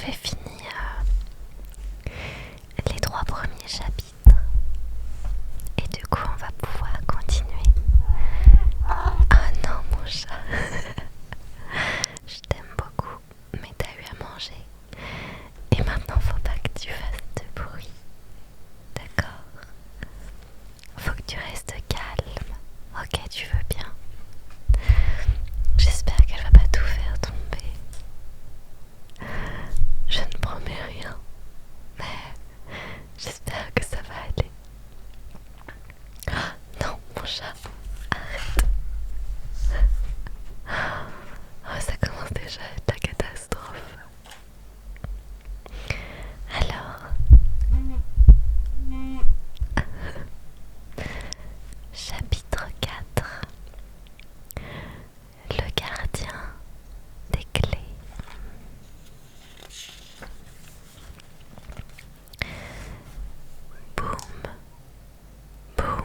j'avais fini les 3 premiers chapitres et du coup on va pouvoir continuer. Ah non mon chat, je t'aime beaucoup mais t'as eu à manger et maintenant faut pas que tu fasses de bruit, d'accord? Faut que tu restes calme, ok tu veux bien? J'espère qu'elle va pas tout faire tomber. Je ne promets rien, mais j'espère que ça va aller. Non, mon chat, arrête. Oh, ça commence déjà à être la catastrophe. Alors, chapitre 4. Le gardien des clés. Boum, boum.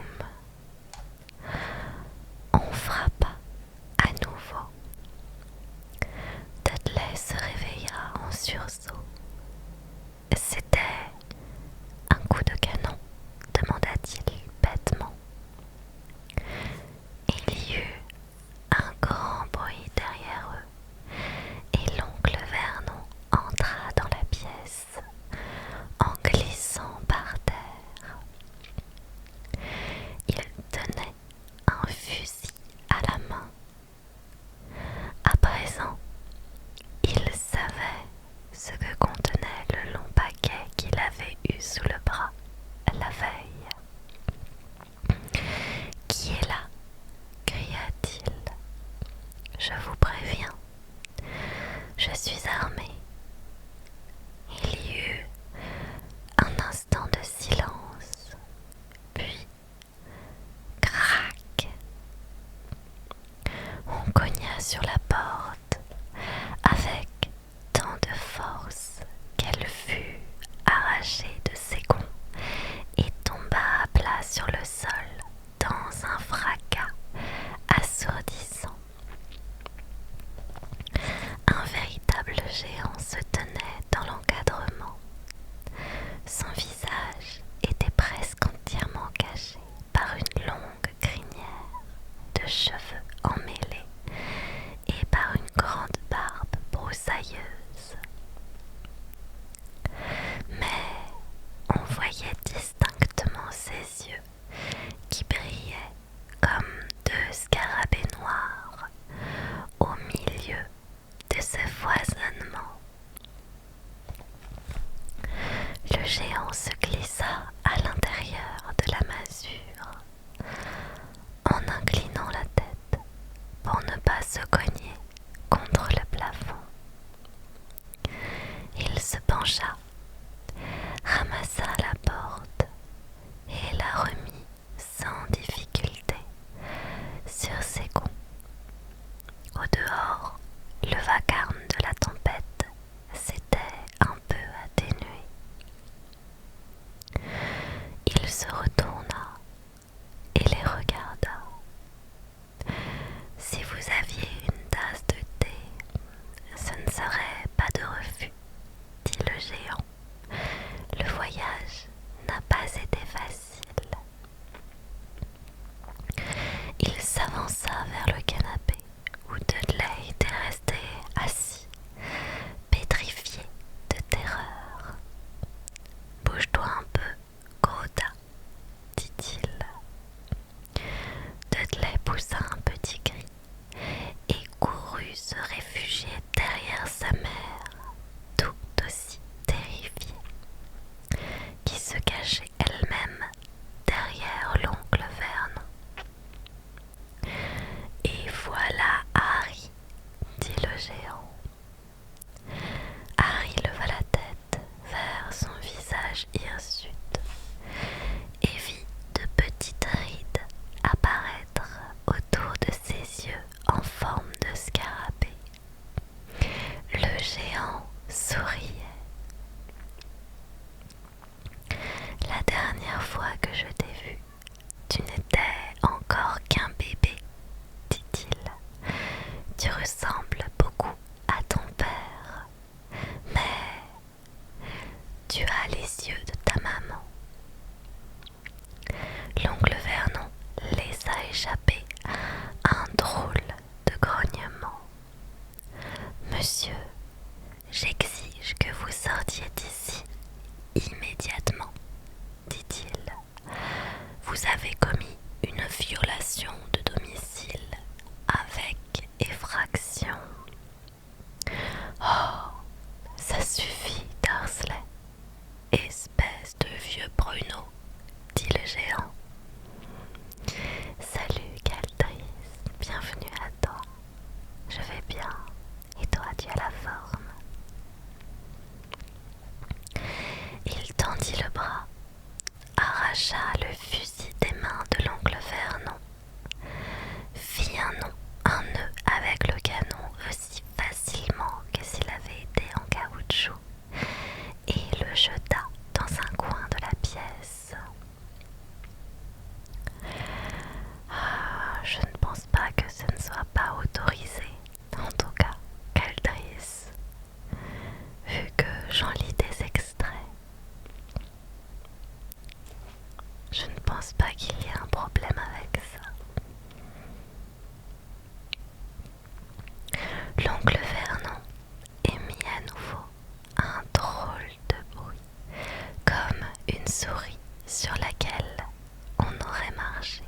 On frappa à nouveau. Dudley se réveilla en sursaut. C'était un coup de canon, demanda-t-il bêtement. Il y eut un grand bruit derrière eux, et l'oncle Vernon entra dans la pièce en glissant par terre. Il tenait un fusil à la main. À présent, il savait ce que contenait le long paquet qu'il avait eu sous le bras la veille. « Qui est là ?» cria-t-il. « Je vous préviens, je suis armé. » Il y eut un instant de silence, puis crac. On cogna sur la porte avec tant de force qu'elle fut arrachée de ses gonds et tomba à plat sur le sol dans un fracas assourdissant. Un véritable géant se tenait dans l'encadrement. Son visage était presque entièrement caché par une longue crinière de cheveux emmêlés et Monsieur, j'exige que vous sortiez d'ici immédiatement, dit-il. Vous avez commis une violation de domicile avec effraction. Oh, ça suffit, Dursley, espèce de vieux pruneau, dit le géant. Salut, Caldris, bienvenue à toi. Je vais bien, et toi, tu as la forme. Il tendit le bras, arracha le fusil des mains de l'oncle Vernon, fit un nœud avec le canon aussi facilement que s'il avait été en caoutchouc, et le jeta dans un coin de la pièce. Je ne pense pas que ce ne soit pas autorisé, en tout cas, Caldris, vu que j'en lis des extraits. Je ne pense pas qu'il y ait un problème avec ça. L'oncle Vernon émit à nouveau un drôle de bruit, comme une souris sur laquelle on aurait marché.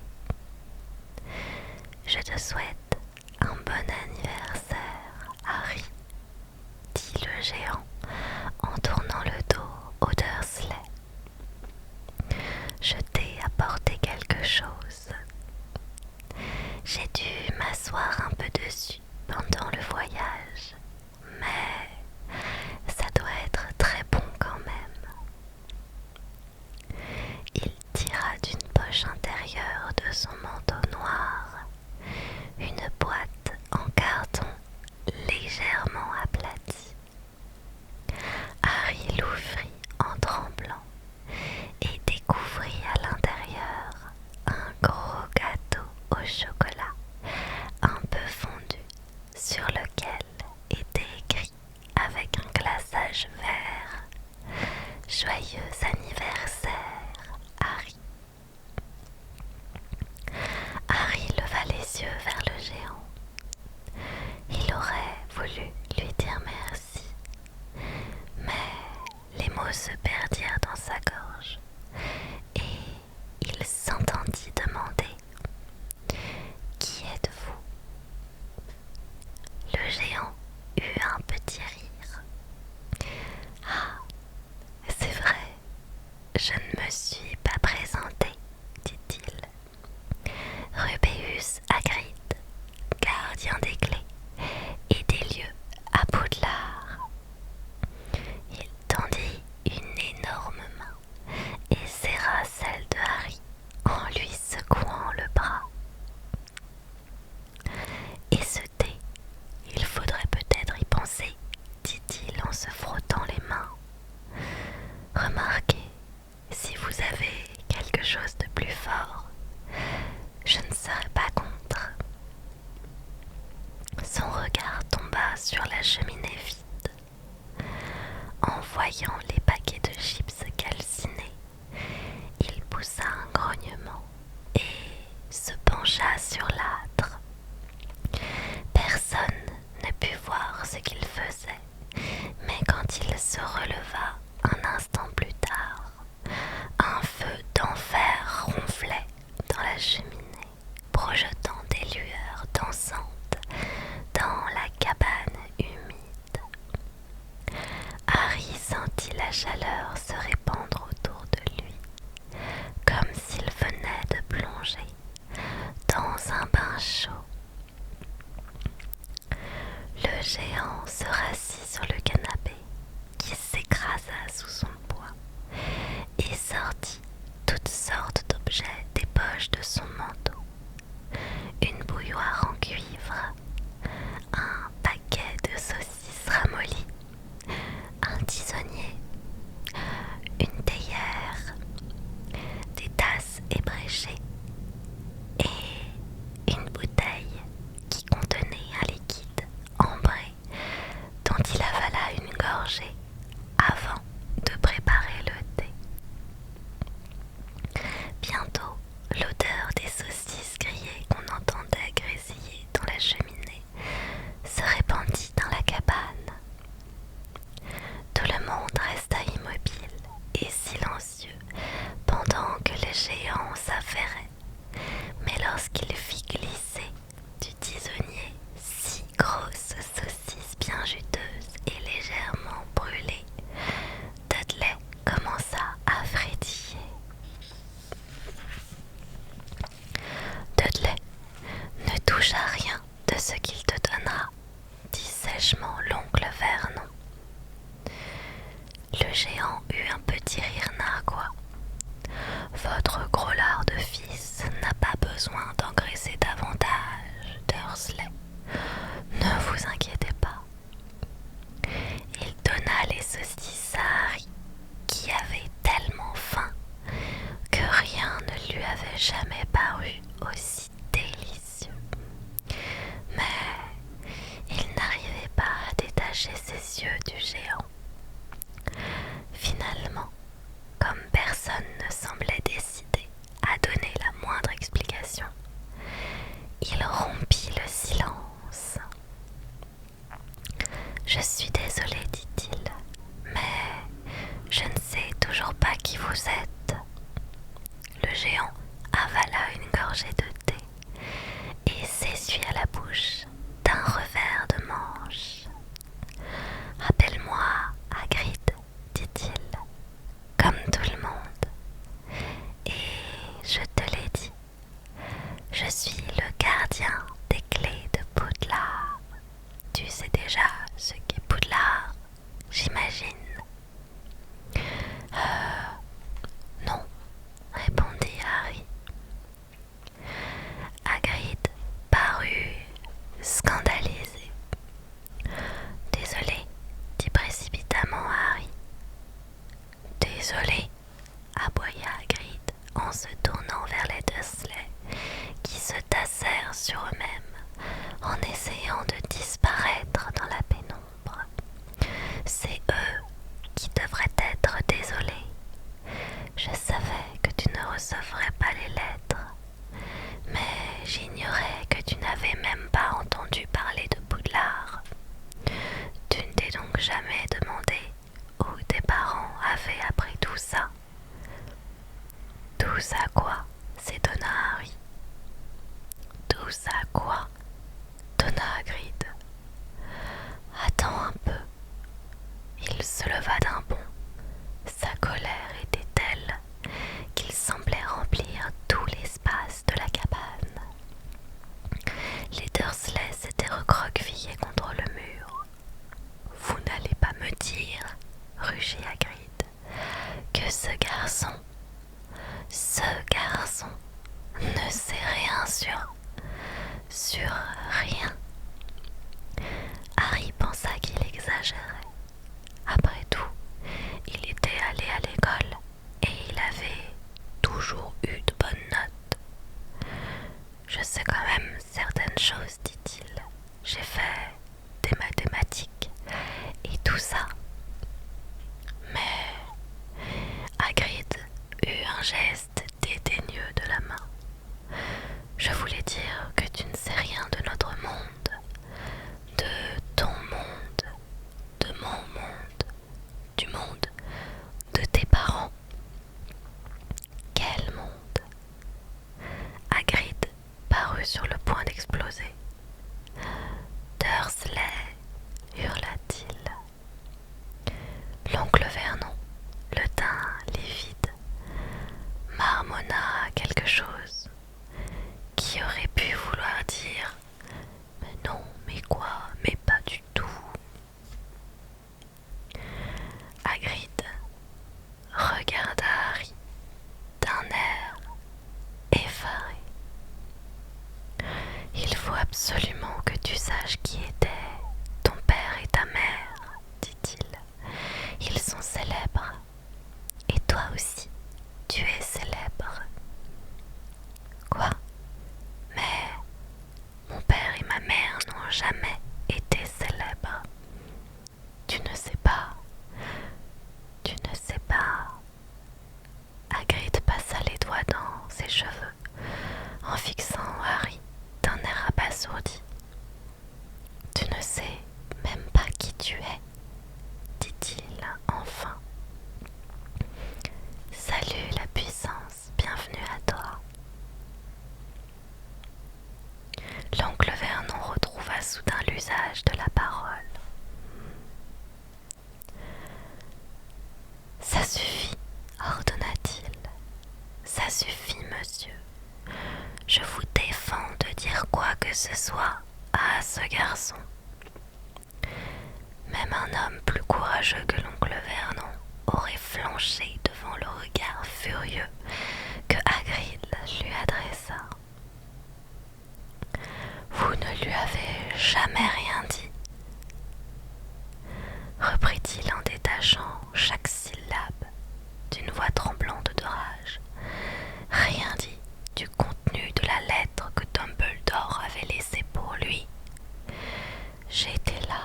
Je te souhaite un bon anniversaire, Harry, dit le géant en tournant le dos au Dursley. Je t'ai apporté quelque chose. J'ai dû m'asseoir un peu dessus pendant le voyage, mais ça doit être très bon quand même. Il tira d'une poche intérieure de son manteau noir une boîte en carton légèrement aplatie. Harry l'ouvrit en tremblant et découvrit à l'intérieur un gros gâteau au chocolat un peu fondu sur lequel était écrit avec un glaçage vert: Joyeux anniversaire, Harry. Harry leva les yeux vers le géant. Il aurait voulu lui dire merci, mais les mots se perdirent dans sa gorge et il s'entendit demander: Qui êtes-vous? Le géant eut un petit rire. Ah, c'est vrai, je ne me suis pas présenté, dit-il. Rubéus Hagrid, gardien des clés et des lieux à Poudlard. Il tendit une énorme main et serra celle de Harry en lui secouant le bras. Et ce thé, il faudrait peut-être y penser, dit-il en se frottant les mains. Remarquez, si vous avez quelque chose de plus fort, je ne serai pas contre. Son regard tomba sur la cheminée vide. En voyant les paquets de chips calcinés, il poussa un grognement et se pencha sur l'âtre. Personne ne put voir ce qu'il faisait, mais quand il se releva un instant plus tard, un feu d'enfer ronflait dans la cheminée, projetant des lueurs dansantes dans la cabane humide. Harry sentit la chaleur se répandre autour de lui, comme s'il venait de plonger dans un bain chaud. Le géant se rassit sur le canapé qui s'écrasa sous son poids et sortit toutes sortes d'objets des poches de son manteau. Une bouilloire en cuivre, un paquet de saucisses ramollies, un tisonnier, une théière, des tasses ébréchées et une bouteille qui contenait un liquide ambré dont il avala une gorgée avant de préparer le thé. Bientôt, l'odeur des saucisses grillées qu'on entendait grésiller sagement l'oncle Vernon. Le géant eut un petit rire narquois. Votre gros lard de fils n'a pas besoin d'engraisser davantage, Dursley. Ne vous inquiétez pas. Il donna les saucisses à Harry, qui avait tellement faim que rien ne lui avait jamais paru aussi délicieux. Mais il n'arrivait pas à détacher ses yeux du géant. Finalement, comme personne ne semblait décidé à donner la moindre explication, il rompit le silence. Je suis désolé, dit-il, mais je ne sais toujours pas qui vous êtes. Le géant avala une gorgée de thé et s'essuya la bouche d'un revers de manche. Appelle-moi Hagrid, dit-il, comme tout le monde. Et je te l'ai dit, je suis le gardien des clés de Poudlard. Tu sais déjà ce qu'est Poudlard, j'imagine. Non, répondit Harry. Hagrid parut scandalisé. Désolé, dit précipitamment Harry. Désolé, aboya Hagrid en se tournant vers les Dursley, qui se tassèrent sur eux-mêmes en essayant de disparaître dans la pénombre. C'est eux qui devraient être désolés. Je savais que tu ne recevrais pas les lettres, mais j'ignorais que tu n'avais même pas entendu parler de Poudlard. Tu ne t'es donc jamais demandé où tes parents avaient appris tout ça. Tout ça quoi? S'étonna Harry. Tout ça quoi? Donna Hagrid. Attends un peu. Il se leva d'un bond. Sa colère était telle qu'il semblait remplir tout l'espace de la cabane. Les Dursley s'étaient recroquevillés contre le mur. Vous n'allez pas me dire, rugit Hagrid, que ce garçon ne sait rien sur rien. Harry pensa qu'il exagérait. Après tout, il était allé à l'école et il avait toujours eu de bonnes notes. Je sais quand même certaines choses, dit-il. J'ai fait des mathématiques et tout ça. Mais Hagrid eut un geste dédaigneux de la main. Je voulais dire que tu ne sais rien de notre monde, de ton monde, de mon monde, du monde de tes parents. Quel monde? Hagrid parut sur le point d'exploser. Dursley, hurla-t-il. L'oncle Vernon, le teint livide, marmonna quelque chose qui aurait pu vouloir dire « Mais non, mais quoi, mais pas du tout ». Hagrid regarda Harry d'un air effaré. Il faut absolument que tu saches qui étaient ton père et ta mère, dit-il. Ils sont célèbres. Et toi aussi, tu es célèbre. Quoi? Mais mon père et ma mère n'ont jamais été célèbres. Tu ne sais pas. Tu ne sais pas. Hagrid passa les doigts dans ses cheveux en fixant Harry d'un air abasourdi. Tu ne sais même pas qui tu es, dit-il enfin. Salut la puissance, bienvenue à toi. L'oncle Vernon retrouva soudain l'usage de la parole. Ça suffit, ordonna-t-il. Ça suffit, monsieur. Je vous défends de dire quoi que ce soit à ce garçon. un homme plus courageux que l'oncle Vernon aurait flanché devant le regard furieux que Hagrid lui adressa. Vous ne lui avez jamais rien dit, reprit-il en détachant chaque syllabe d'une voix tremblante de rage. Rien dit du contenu de la lettre que Dumbledore avait laissée pour lui. J'étais là.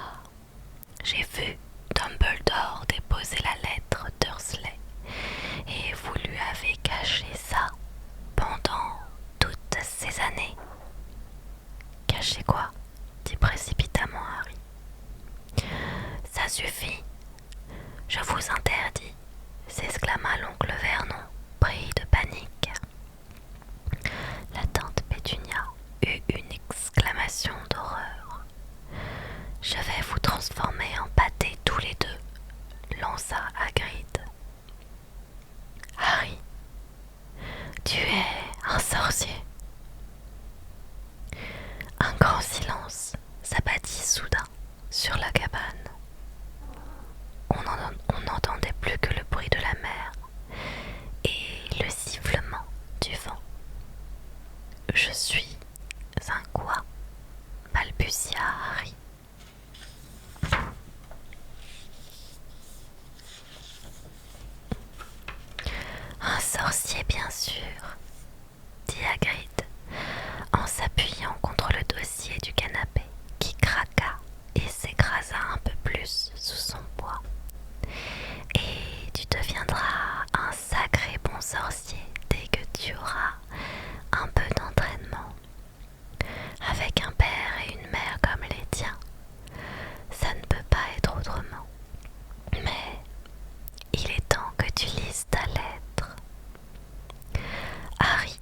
J'ai vu Dumbledore déposer la lettre Dursley et vous lui avez caché ça pendant toutes ces années. Caché quoi? Dit précipitamment Harry. Ça suffit. Je vous interdis, s'exclama l'oncle Vernon, pris de panique. La tante Pétunia eut une exclamation d'horreur. Je vais vous transformer en pâté tous les deux, lança Hagrid. Harry, tu es un sorcier. Un grand silence s'abattit soudain sur la cabane. On n'entendait plus que le bruit de la mer et le sifflement du vent. Je suis un quoi? Balbutia Harry. Un sorcier, bien sûr, dit Hagrid, en s'appuyant contre le dossier du canapé qui craqua et s'écrasa un peu plus sous son poids. Et tu deviendras un sacré bon sorcier dès que tu auras un peu d'entraînement. Avec un père et une mère comme les tiens, ça ne peut pas être autrement. Mais il est temps que tu lises ta lettre. Harry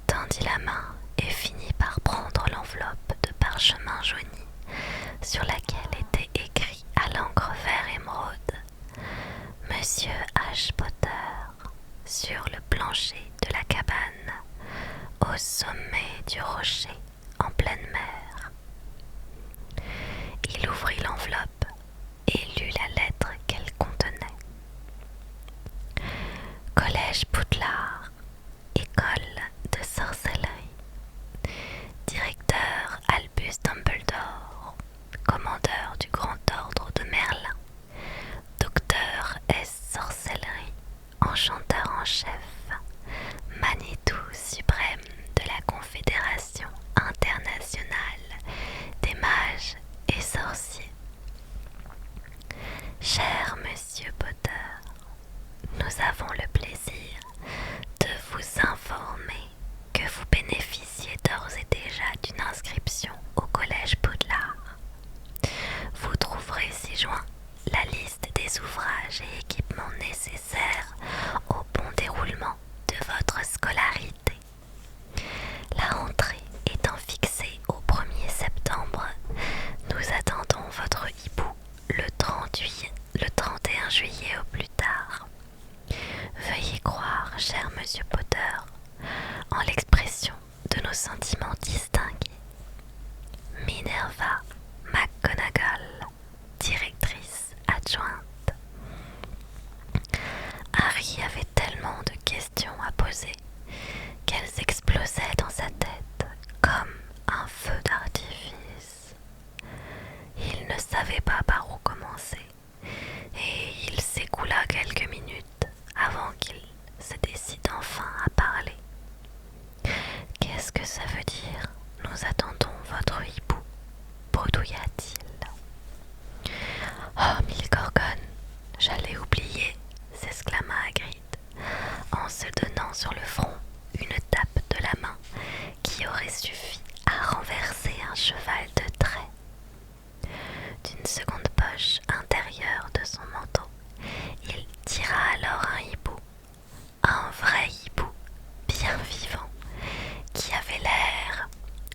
tendit la main et finit par prendre l'enveloppe de parchemin jauni sur laquelle était écrit à l'encre vert émeraude Monsieur H. Potter sur le plancher de la cabane au sommet du rocher en pleine mer. Il ouvrit l'enveloppe et lut la lettre qu'elle contenait. Collège Poudlard, école de sorcellerie. Directeur Albus Dumbledore, commandeur du Grand Ordre de Merlin. Docteur S. Sorcellerie, enchanteur en chef. Manitou suprême de la Confédération internationale des mages et sorciers. Cher Monsieur Potter, nous avons le plaisir de vous informer que vous bénéficiez d'ores et déjà d'une inscription au Collège Poudlard. Vous trouverez ci-joint la liste des ouvrages et équipements nécessaires au bon déroulement de votre scolarité. La rentrée étant fixée au 1er septembre, nous attendons votre hibou le 31 juillet au plus tard. Veuillez croire, cher Monsieur Potter, en l'expression de nos sentiments distingués. Minerva McGonagall, directrice adjointe. Harry avait tellement de questions à poser qu'elles explosaient dans sa tête comme un feu d'artifice. Il ne savait pas par où commencer et il s'écoula quelques minutes avant qu'il se décide enfin à parler. Qu'est-ce que ça veut dire? Nous attendons votre hibou, bredouilla-t-il. Oh, Milgorgon, j'allais oublier, s'exclama Hagrid, en se donnant sur le front une tape de la main qui aurait suffi à renverser un cheval de trait. D'une seconde poche intérieure de son manteau, il tira alors un hibou, un vrai hibou, bien vivant, qui avait l'air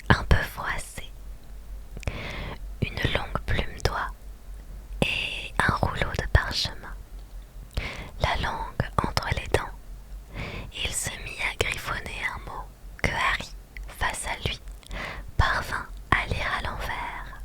un peu froissé, une longue plume d'oie et un rouleau de parchemin. La langue entre les dents, il se mit à griffonner un mot que Harry, face à lui, parvint à lire à l'envers.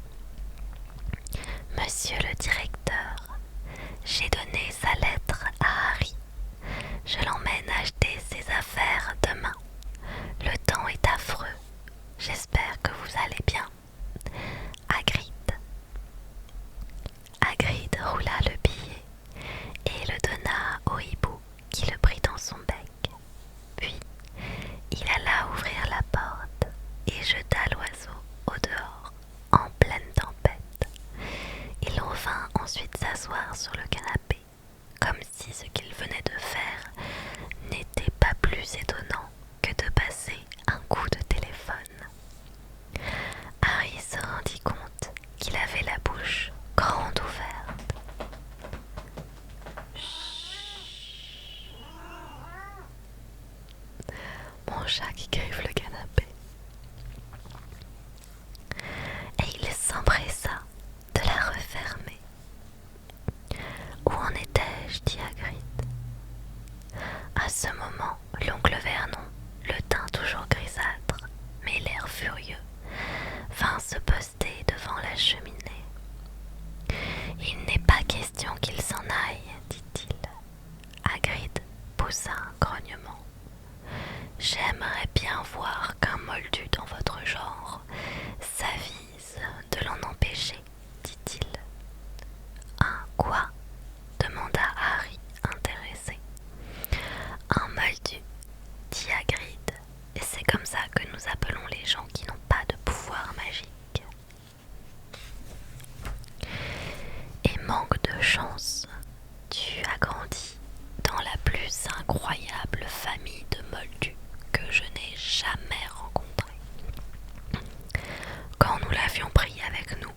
sur le canapé, comme si ce qu'il venait de faire n'était pas plus étonnant que de passer un coup de téléphone. Harry se rendit compte qu'il avait la bouche grande ouverte. Mon chat qui griffe le canapé. Et il s'empressa de la refermer. Où en étais-je, dit Hagrid. À ce moment, l'oncle Vernon, le teint toujours grisâtre, mais l'air furieux, vint se poster devant la cheminée. Il n'est pas question qu'il s'en aille, dit-il. Hagrid poussa un grognement. J'aimerais bien voir qu'un moldu dans votre genre s'avise de l'en empêcher, dit-il. Un quoi? Demanda Harry, intéressé. Un moldu, dit Hagrid, et c'est comme ça que nous appelons les gens qui n'ont pas de pouvoir magique. Et manque de chance, tu as grandi dans la plus incroyable famille de moldus que je n'ai jamais rencontrée. Quand nous l'avions pris avec nous,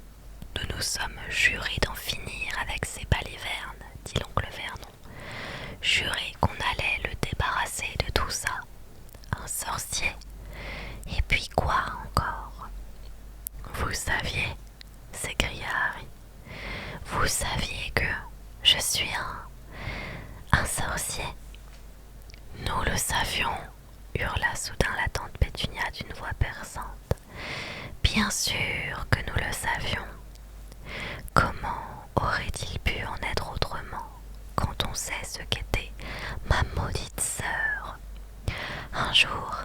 nous nous sommes jurés d'en finir avec ces balivernes, dit l'oncle Vernon. Jurés qu'on allait le débarrasser de tout ça. Un sorcier. Et puis quoi encore? Vous saviez, s'écria Harry, vous saviez que je suis un sorcier? Nous le savions, hurla soudain la tante Pétunia d'une voix perçante. Bien sûr que nous le savions. Comment aurait-il pu en être autrement quand on sait ce qu'était ma maudite sœur? Un jour,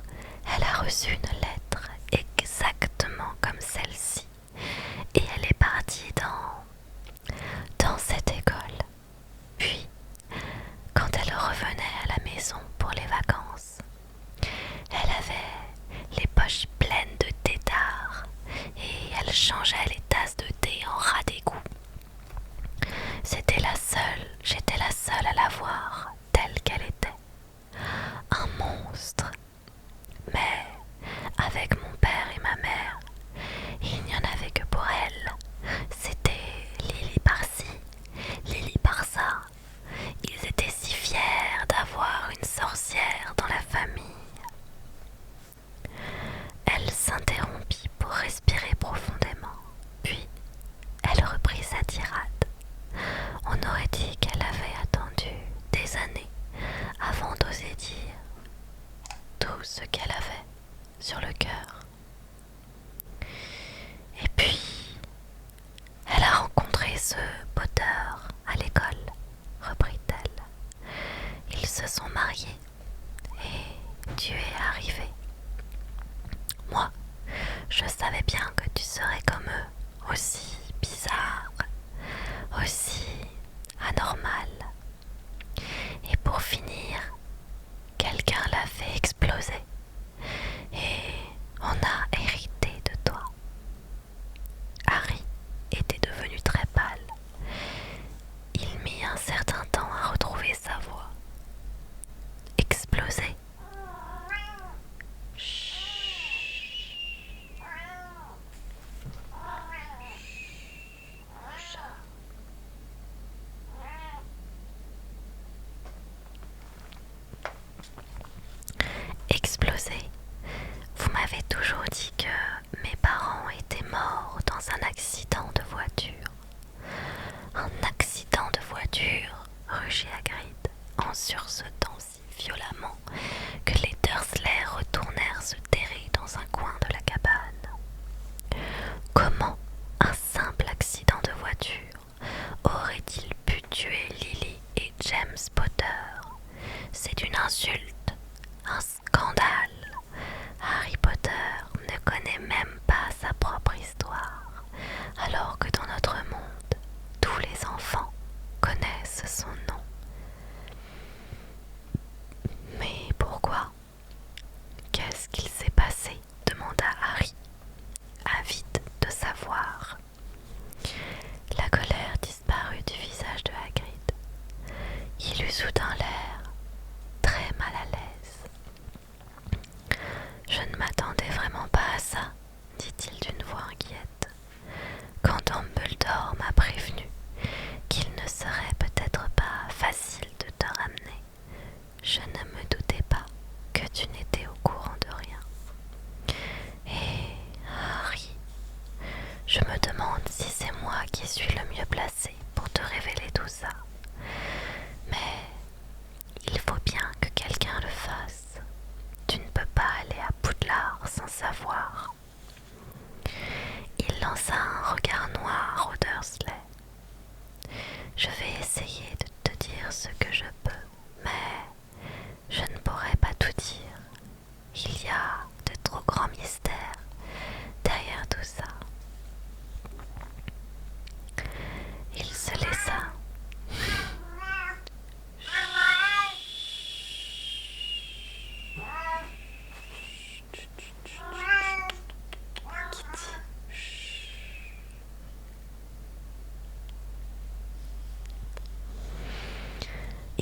elle a reçu une lettre exactement comme celle-ci et elle est partie dans cette école. Puis, quand elle revenait à la maison pour les vacances, elle avait les poches pleines de têtards et elle changeait les tasses de thé en ras d'égout. J'étais la seule à la voir telle qu'elle était. Un monstre. Mais avec mon père et ma mère, il n'y en avait que pour elle. C'était Lily par-ci, Lily par-ça. Ils étaient si fiers d'avoir une sorcière dans la famille. Elle s'interrompit pour respirer profondément, puis elle reprit sa tirade. On aurait dit qu'elle avait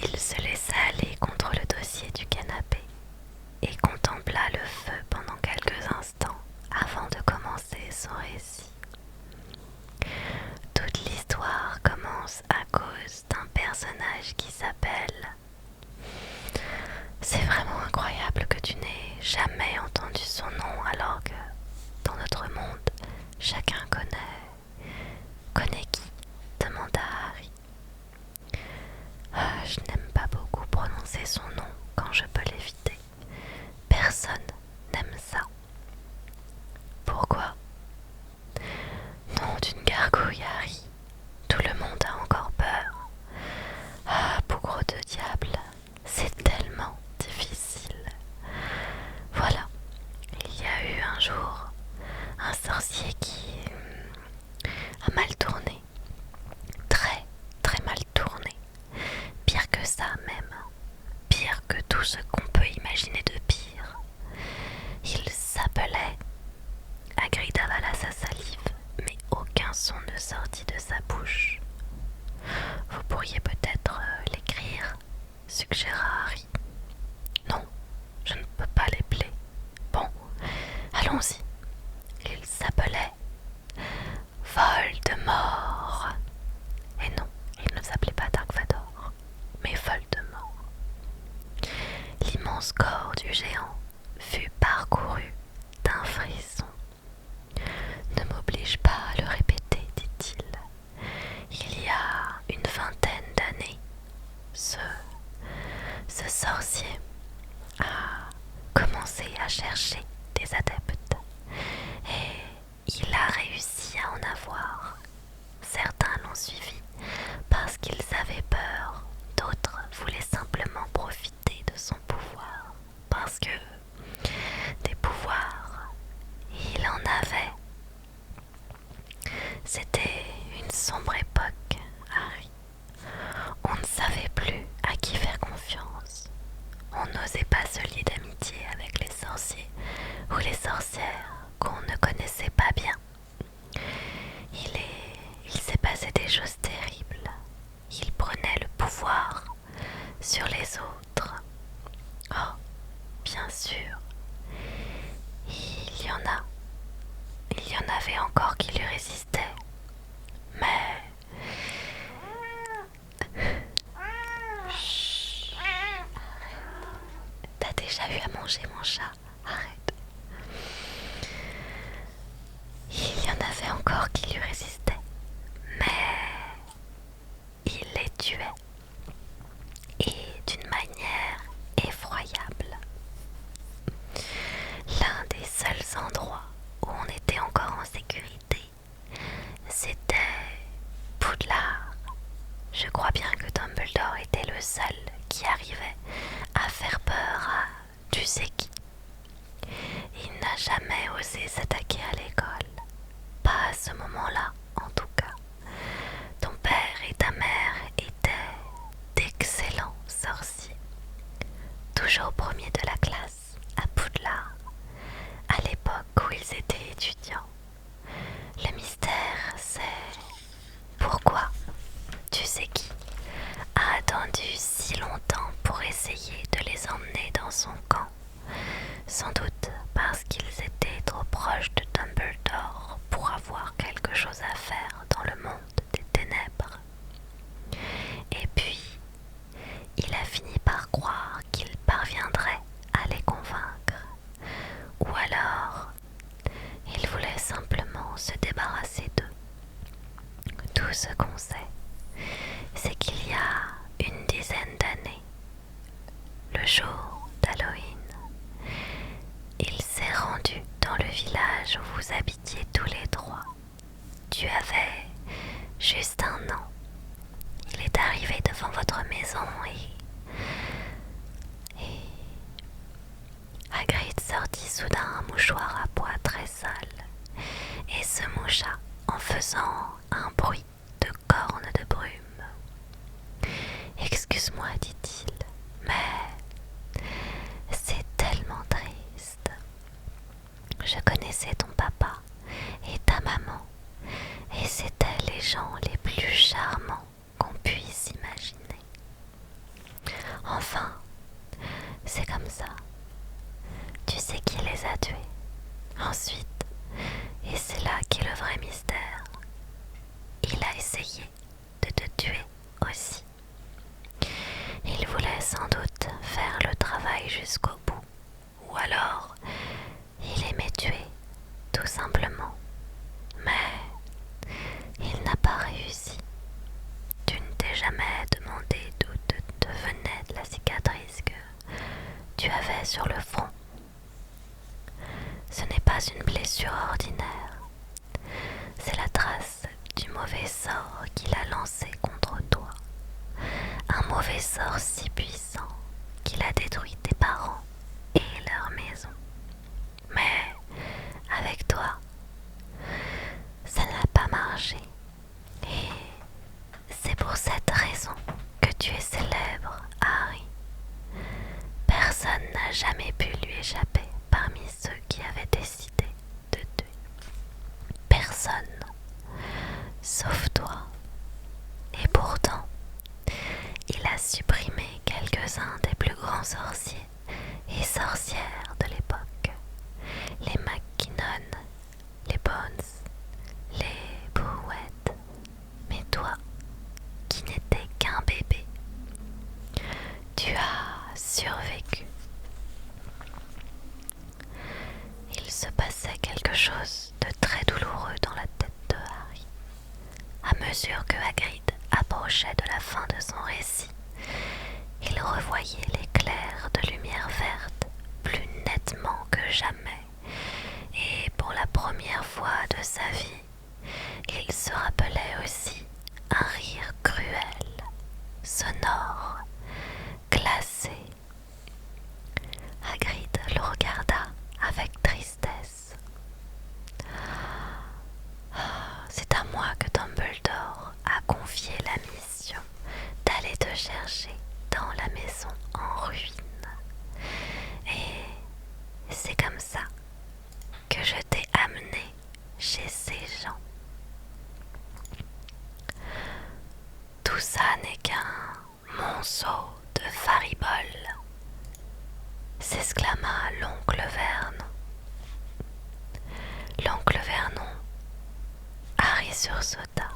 Il se laissa aller contre le dossier du canapé et contempla le feu pendant quelques instants avant de commencer son récit. Toute l'histoire commence à cause d'un personnage qui s'appelle... C'est vraiment incroyable que tu n'aies jamais entendu son nom alors que dans notre monde, chacun connaît. Connaît qui? Demanda Harry. Je n'aime pas beaucoup prononcer son nom quand je peux l'éviter. Personne n'aime ça. Pourquoi? Nom d'une gargouille, Harry. Tout le monde a encore peur. Ah, bougre de diable, c'est tellement difficile. Voilà, il y a eu un jour un sorcier qui a mal tourné. Très, très mal tourné. Pire que ça même. Pire que tout ce qu'on peut imaginer de pire. Il s'appelait... Hagrid avala sa salive, mais aucun son ne sortit de sa bouche. Vous pourriez peut-être l'écrire, suggéra Harry. Non, je ne peux pas l'épeler. Bon, allons-y. Il s'appelait Voldemort. Et non, il ne s'appelait pas Dark Vador, mais Voldemort. L'immense corps du géant fut parcouru d'un frisson. Ne m'oblige pas à le répéter, dit-il. Il y a une vingtaine d'années, ce sorcier a commencé à chercher des adeptes et il a réussi à en avoir. Certains l'ont suivi parce qu'ils avaient peur, d'autres voulaient simplement profiter de son pouvoir parce que des pouvoirs, il en avait. C'était une sombre époque, Harry. On ne savait plus à qui faire confiance. On n'osait pas se lier d'amitié avec les sorciers ou les sorcières qu'on ne connaissait pas bien. Il s'est passé des choses terribles. Il prenait le pouvoir sur les autres. Oh, bien sûr, il y en avait encore qui lui résistaient. Mais... Chut. T'as déjà eu à manger mon chat? Arrête. Il y en avait encore qui lui résistaient. Mais... il les tuait. Et d'une manière effroyable. L'un des seuls endroits où on était encore en sécurité, c'était Poudlard. Je crois bien que Dumbledore était le seul qui arrivait à faire peur à tu sais qui. Il n'a jamais osé s'attaquer à l'école. Pas à ce moment-là, en tout cas. Ton père et ta mère étaient d'excellents sorciers. Toujours premiers de la classe à Poudlard, à l'époque où ils étaient étudiants. Le mystère, c'est pourquoi tu sais qui a attendu si longtemps pour essayer de les emmener dans son camp. Sans doute parce qu'ils étaient trop proches de Dumbledore pour avoir quelque chose à faire dans le monde des ténèbres. Et puis, il a fini par croire qu'il parviendrait à les convaincre. Ou alors, il voulait simplement se débarrasser d'eux. Tout ce qu'on sait, c'est qu'il y a une dizaine d'années, le jour d'Halloween, il s'est rendu dans le village où vous habitiez tous les trois. Tu avais juste 1 an. Il est arrivé devant votre maison et Hagrid sortit soudain un mouchoir à pois très sale et se moucha en faisant un bruit de corne de brume. Excuse-moi, dit-il, mais c'est tellement triste. Je connaissais ton papa et ta maman, et c'étaient les gens les plus charmants qu'on puisse imaginer. sort si puissant qu'il a détruit tes parents et leur maison. Mais avec toi, ça n'a pas marché. Et c'est pour cette raison que tu es célèbre, Harry. Personne n'a jamais pu lui échapper parmi ceux qui avaient décidé de tuer. Personne, sauf toi. Et pourtant, il a supprimé quelques-uns des plus grands sorciers et sorcières de l'époque. Les McKinnon, les Bones, les Brouette. Mais toi, qui n'étais qu'un bébé, tu as survécu. Il se passait quelque chose de très douloureux dans la tête de Harry. À mesure que Hagrid approchait de la fin de son récit, il revoyait l'éclair de lumière verte plus nettement que jamais, et pour la première fois de sa vie, il se rappelait aussi un rire cruel, sonore, glacé. Hagrid le regarda avec tristesse. C'est à moi que Dumbledore a confié la mission d'aller te chercher dans la maison en ruine. Et c'est comme ça que je t'ai amené chez ces gens. Tout ça n'est qu'un monceau de faribole, s'exclama l'oncle Vernon. L'oncle Vernon, Harry sursauta.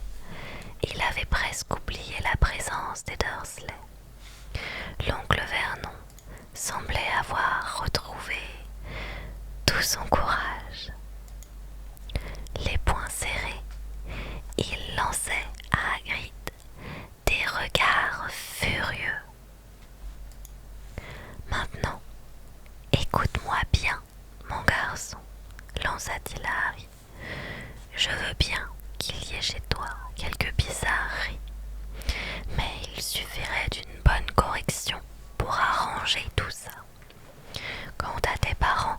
Il avait presque oublié la présence des Dursley. L'oncle Vernon semblait avoir retrouvé tout son courage. Les poings serrés, il lançait à Hagrid des regards furieux. Maintenant, écoute-moi bien, mon garçon, lança-t-il à Harry. Je veux bien qu'il y ait chez toi quelques bizarreries, mais il suffirait d'une bonne correction pour arranger tout ça. Quant à tes parents,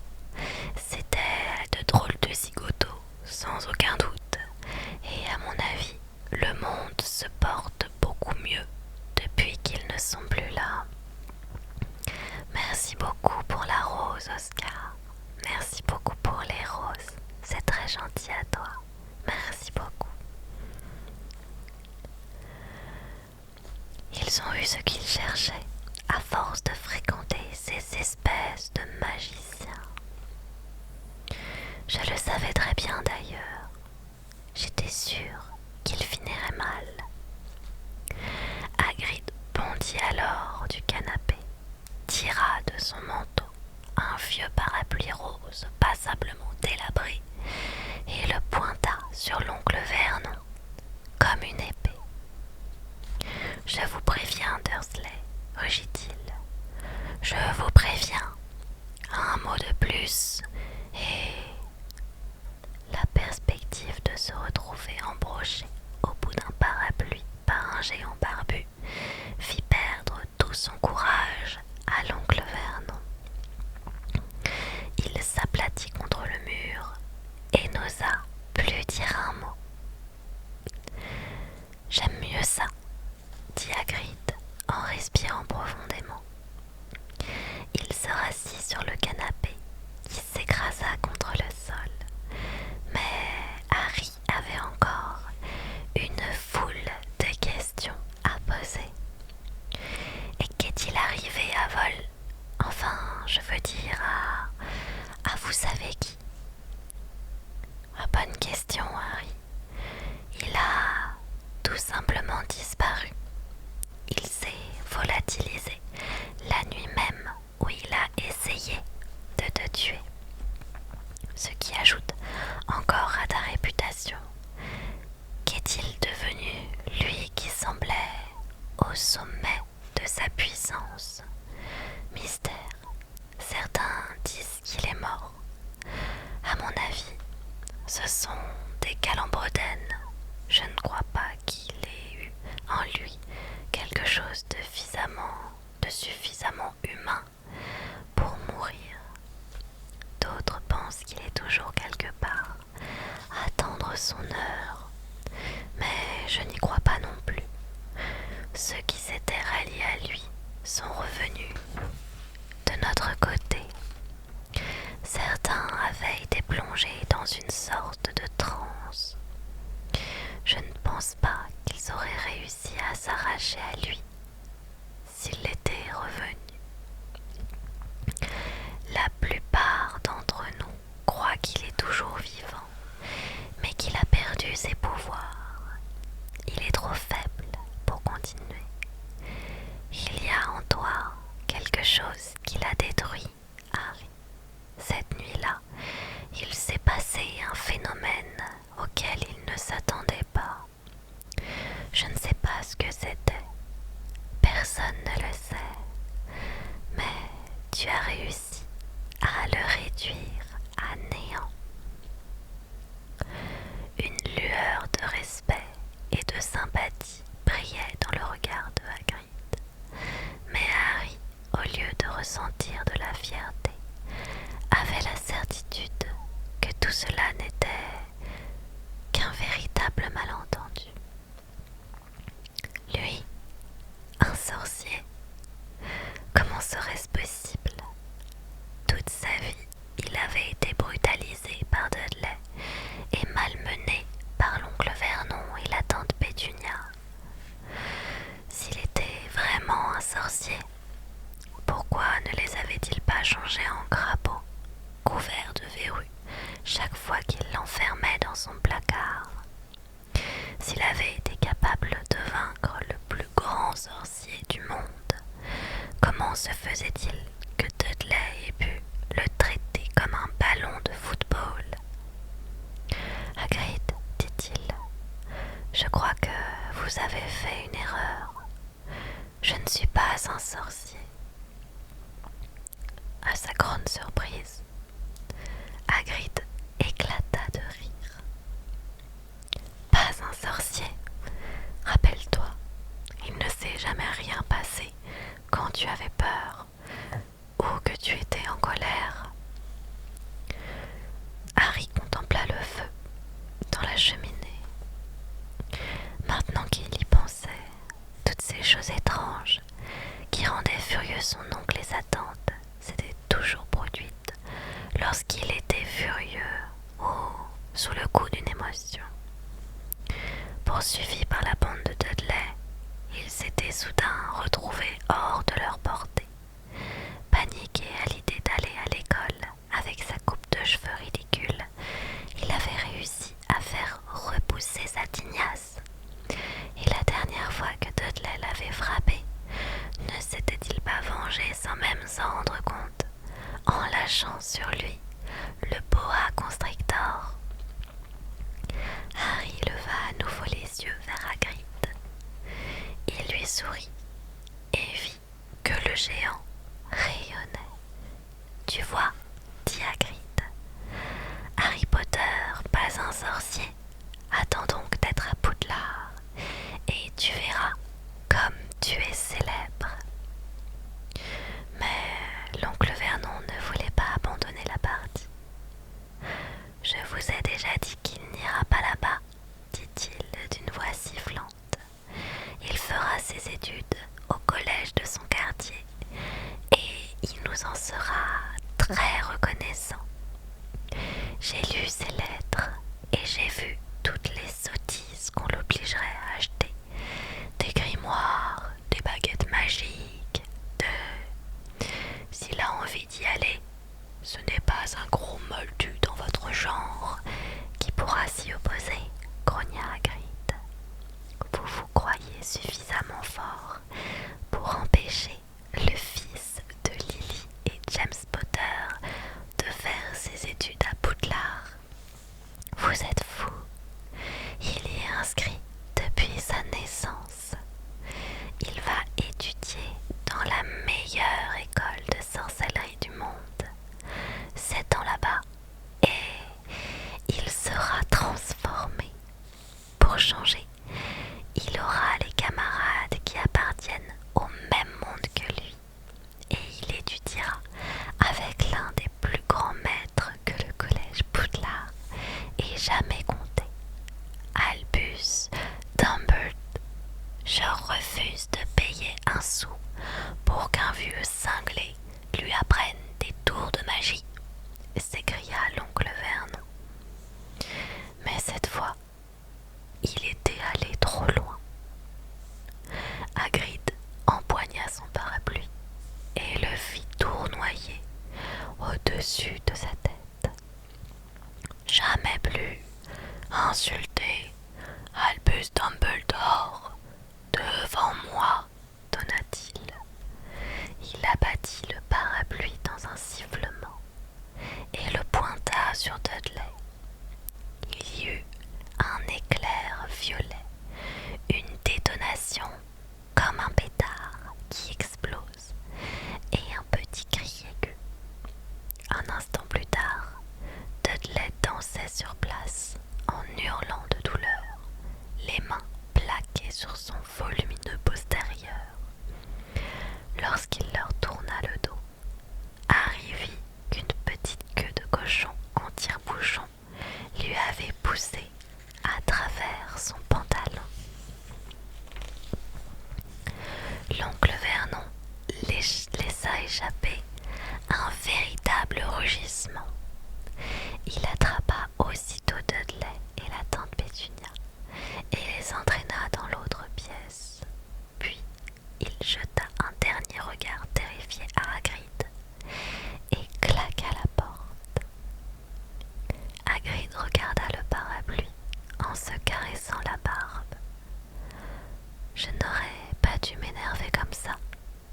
c'étaient de drôles de zigotos, sans aucun doute, et à mon avis, le monde se porte beaucoup mieux depuis qu'ils ne sont plus là. Merci beaucoup pour la rose, Oscar. Merci beaucoup pour les roses. C'est très gentil à toi. Merci beaucoup. Ils ont eu ce qu'ils cherchaient à force de fréquenter ces espèces de magiciens. Je le savais très bien d'ailleurs. J'étais sûre qu'ils finiraient mal. Hagrid bondit alors du canapé, tira de son manteau un vieux parapluie rose passablement délabré et le pointa sur l'oncle Vernon comme une épée. « Je vous préviens, Dursley, rugit-il. Je vous préviens. Un mot de plus et... » La perspective de se retrouver embroché au bout d'un parapluie par un géant barbu fit perdre tout son courage à l'oncle Vernon. Il s'aplatit contre le mur et n'osa plus dire un mot. « J'aime mieux ça, » dit Hagrid en respirant profondément. Il se rassit sur le canapé qui s'écrasa contre le sol. Mais Harry avait encore une foule de questions ceux qui s'étaient ralliés à lui sont revenus de notre côté. Certains avaient été plongés dans une sorte de transe. Je ne pense pas qu'ils auraient réussi à s'arracher à lui s'il était revenu. La plupart d'entre nous croient qu'il est toujours vivant, mais qu'il a perdu ses pouvoirs. Il est trop faible pour continuer. Il y a en toi quelque chose qui l'a détruit, Harry. Cette nuit-là, il s'est passé un phénomène auquel il ne s'attendait pas. Je ne sais pas ce que c'était. Personne ne le sait. Mais tu as réussi à le réduire à néant. Une lueur de respect et de sympathie brillait dans le regard de Hagrid. Mais Harry, au lieu de ressentir de la fierté, avait la certitude que tout cela n'était qu'un véritable malentendu. Lui, un sorcier, comment serait-ce possible? Toute sa vie, il avait été brutalisé par Dudley et malmené par l'oncle Vernon et la tante Pétunia. S'il était vraiment un sorcier, pourquoi ne les avait-il pas changés en crapauds, couverts de verrues, chaque fois qu'il l'enfermait dans son placard? S'il avait été capable de vaincre le plus grand sorcier du monde, comment se faisait-il que Dudley ait pu le traiter comme un ballon de football? Hagrid, dit-il, je crois que vous avez fait une erreur. Je ne suis pas un sorcier. À sa grande surprise, Hagrid éclata de rire. Pas un sorcier. Rappelle-toi, il ne s'est jamais rien passé quand tu avais peur ou que tu étais en colère. Harry contempla le feu dans la cheminée. Maintenant qu'il y pensait, toutes ces choses étranges qui rendaient furieux son oncle et sa tante s'étaient toujours produites lorsqu'il était furieux ou sous le coup d'une émotion. Poursuivis par la bande de Dudley, ils s'étaient soudain retrouvés hors de leur portée. Paniqué à l'idée d'aller à l'école avec sa coupe de cheveux ridicule, il avait réussi à faire repousser sa tignasse. Et la dernière fois que Dudley l'avait frappé, ne s'était-il pas vengé sans même s'en rendre compte, en lâchant sur lui le boa constrictor? Harry leva à nouveau les yeux vers Hagrid. Il lui sourit et vit que le géant rayonnait. Tu vois, dit Hagrid, Harry Potter, pas un sorcier. Attends donc d'être à Poudlard et tu verras comme tu es célèbre. Mais l'oncle Vernon ne voulait pas abandonner la partie. Je vous ai déjà dit qu'il n'ira pas là-bas, dit-il d'une voix sifflante. Il fera ses études au collège de son quartier et il nous en sera très reconnaissant. J'ai lu ses lettres et j'ai vu toutes les sottises qu'on l'obligerait à acheter. Des grimoires, des baguettes magiques, S'il a envie d'y aller, ce n'est pas un gros moldu dans votre genre qui pourra s'y opposer, grogna Hagrid. Vous vous croyez suffisamment fort Gryffondor refuse de payer un sou pour qu'un vieux cinglé lui apprenne des tours de magie, s'écria l'oncle Vernon. Mais cette fois, il était allé trop loin. Hagrid empoigna son parapluie et le fit tournoyer au-dessus de sa tête. Jamais plus insulter Albus Dumbledore devant moi, donna-t-il. Il abattit le parapluie dans un sifflement et le pointa sur Dudley. Il y eut un éclair violet, une détonation comme un pétard qui explose et un petit cri aigu. Un instant plus tard, Dudley dansait sur place en hurlant de douleur, les mains plaquées sur son volumineux postérieur. Lorsqu'il leur tourna le dos, Harry vit qu'une petite queue de cochon en tire-bouchon lui avait poussé à travers son pantalon. L'oncle Vernon laissa échapper un véritable rugissement. Il attrapa aussitôt Dudley et la tante Pétunia et les entraîna dans l'autre pièce. Puis il jeta un dernier regard terrifié à Hagrid et claqua la porte. Hagrid regarda le parapluie en se caressant la barbe. « Je n'aurais pas dû m'énerver comme ça,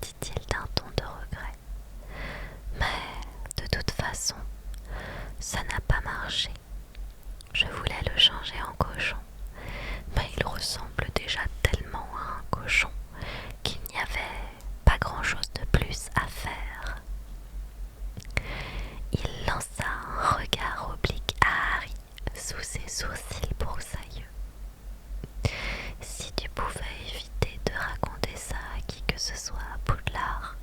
dit-il d'un ton de regret. Mais de toute façon, ça n'a pas marché. Je voulais le changer en cochon, mais il ressemble déjà tellement à un cochon qu'il n'y avait pas grand-chose de plus à faire. » Il lança un regard oblique à Harry sous ses sourcils broussailleux. « Si tu pouvais éviter de raconter ça à qui que ce soit à Poudlard,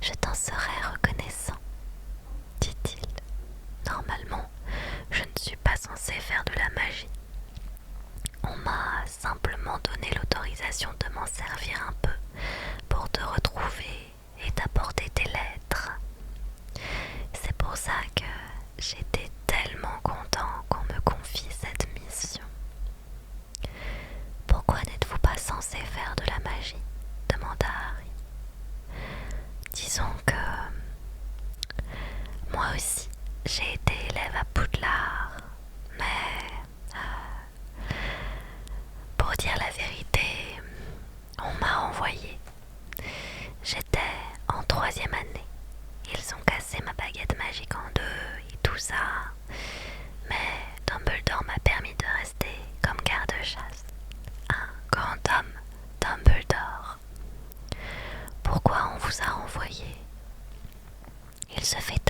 je t'en serais reconnaissant, dit-il. Normalement, je ne suis pas censé faire de la magie. On m'a simplement donné l'autorisation de m'en servir un peu pour te retrouver et t'apporter tes lettres. C'est pour ça que j'étais tellement content qu'on me confie cette mission. » « Pourquoi n'êtes-vous pas censé faire de la magie ?» demanda Harry. « Disons que moi aussi j'ai été élève à Poudlard, mais pour dire la vérité, on m'a envoyé. J'étais en 3e année. Ils ont cassé ma baguette magique en deux et tout ça. Mais Dumbledore m'a permis de rester comme garde-chasse. Un grand homme, Dumbledore. Pourquoi on vous a envoyé ? Il se fait